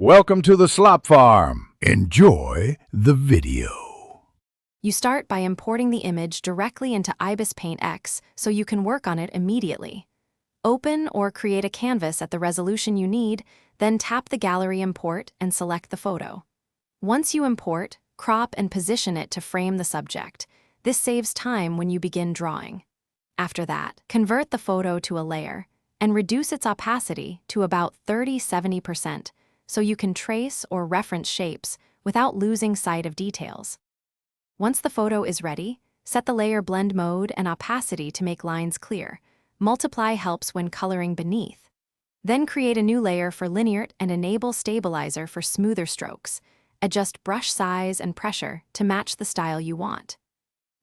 Welcome to the Slop Farm. Enjoy the video. You start by importing the image directly into Ibis Paint X so you can work on it immediately. Open or create a canvas at the resolution you need, then tap the Gallery Import and select the photo. Once you import, crop and position it to frame the subject. This saves time when you begin drawing. After that, convert the photo to a layer and reduce its opacity to about 30–70% so you can trace or reference shapes without losing sight of details. Once the photo is ready, set the layer blend mode and opacity to make lines clear. Multiply helps when coloring beneath. Then create a new layer for linear and enable stabilizer for smoother strokes. Adjust brush size and pressure to match the style you want.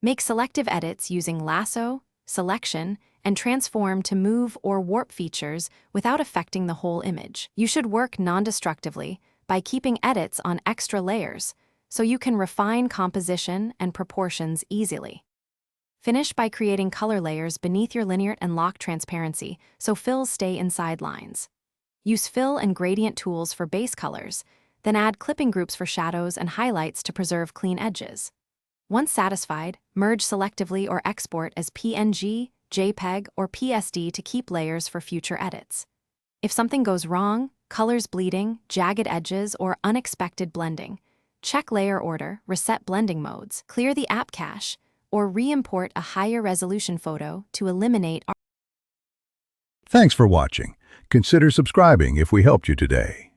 Make selective edits using lasso, selection, and transform to move or warp features without affecting the whole image. You should work non-destructively by keeping edits on extra layers so you can refine composition and proportions easily. Finish by creating color layers beneath your linear and lock transparency so fills stay inside lines. Use fill and gradient tools for base colors, then add clipping groups for shadows and highlights to preserve clean edges. Once satisfied, merge selectively or export as PNG, JPEG, or PSD to keep layers for future edits. If something goes wrong, colors bleeding, jagged edges, or unexpected blending, check layer order, reset blending modes, clear the app cache, or re-import a higher resolution photo to eliminate. Thanks for watching. Consider subscribing if we helped you today.